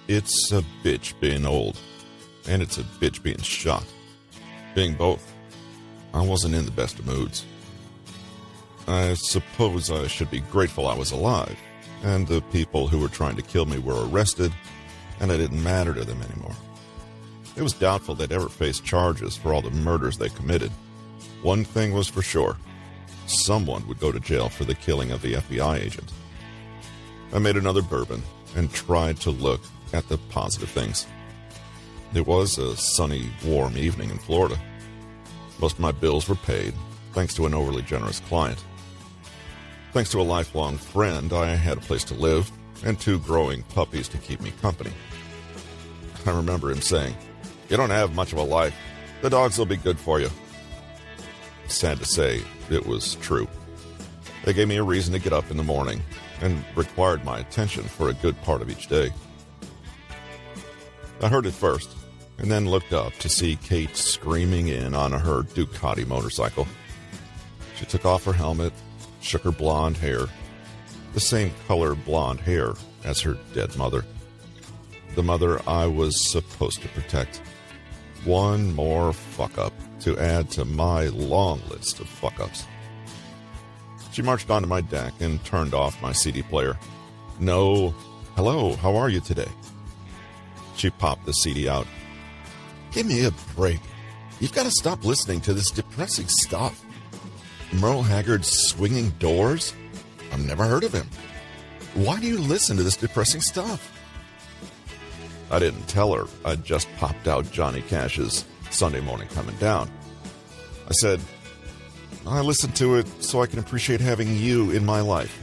It's a bitch being old, and it's a bitch being shot. Being both, I wasn't in the best of moods. I suppose I should be grateful I was alive, and the people who were trying to kill me were arrested, and I didn't matter to them anymore. It was doubtful they'd ever face charges for all the murders they committed. One thing was for sure. Someone would go to jail for the killing of the FBI agent. I made another bourbon and tried to look at the positive things. It was a sunny, warm evening in Florida. Most of my bills were paid, thanks to an overly generous client. Thanks to a lifelong friend, I had a place to live and 2 growing puppies to keep me company. I remember him saying, "You don't have much of a life. The dogs will be good for you." Sad to say, it was true. They gave me a reason to get up in the morning and required my attention for a good part of each day. I heard it first, and then looked up to see Kate screaming in on her Ducati motorcycle. She took off her helmet, shook her blonde hair, the same color blonde hair as her dead mother. The mother I was supposed to protect. One more fuck-up to add to my long list of fuck-ups. She marched onto my deck and turned off my CD player. "No, hello, how are you today?" She popped the CD out. "Give me a break. You've got to stop listening to this depressing stuff. Merle Haggard's Swinging Doors? I've never heard of him. Why do you listen to this depressing stuff?" I didn't tell her I'd just popped out Johnny Cash's Sunday Morning Coming Down. I said, "I listen to it so I can appreciate having you in my life."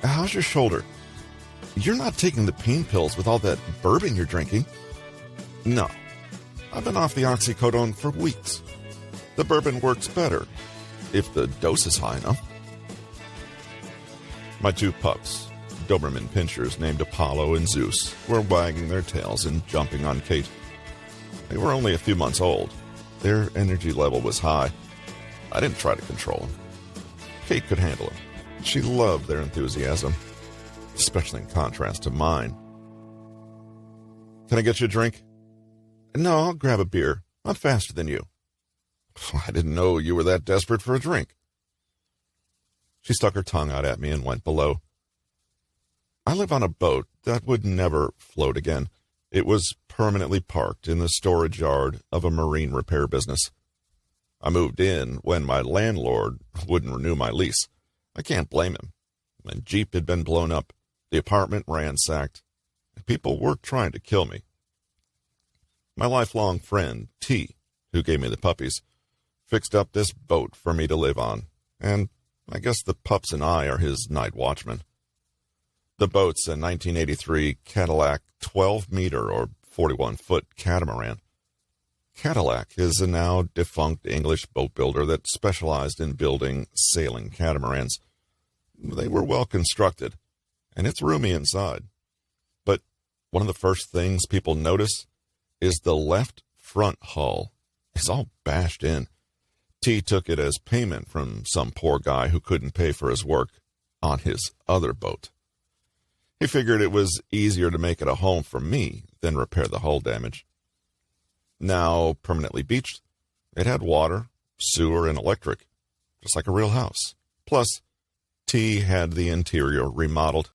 "How's your shoulder? You're not taking the pain pills with all that bourbon you're drinking." "No, I've been off the oxycodone for weeks. The bourbon works better, if the dose is high enough." My 2 pups, Doberman pinschers named Apollo and Zeus, were wagging their tails and jumping on Kate. They were only a few months old. Their energy level was high. I didn't try to control them. Kate could handle them. She loved their enthusiasm, especially in contrast to mine. "Can I get you a drink?" "No, I'll grab a beer. I'm faster than you." "I didn't know you were that desperate for a drink." She stuck her tongue out at me and went below. I live on a boat that would never float again. It was permanently parked in the storage yard of a marine repair business. I moved in when my landlord wouldn't renew my lease. I can't blame him. My Jeep had been blown up, the apartment ransacked, and people were trying to kill me. My lifelong friend, T, who gave me the puppies, fixed up this boat for me to live on, and I guess the pups and I are his night watchmen. The boat's a 1983 Cadillac 12-meter or 41-foot catamaran. Cadillac is a now defunct English boat builder that specialized in building sailing catamarans. They were well constructed, and it's roomy inside. But one of the first things people notice is the left front hull is all bashed in. T took it as payment from some poor guy who couldn't pay for his work on his other boat. He figured it was easier to make it a home for me than repair the hull damage. Now permanently beached, it had water, sewer, and electric, just like a real house. Plus, T had the interior remodeled.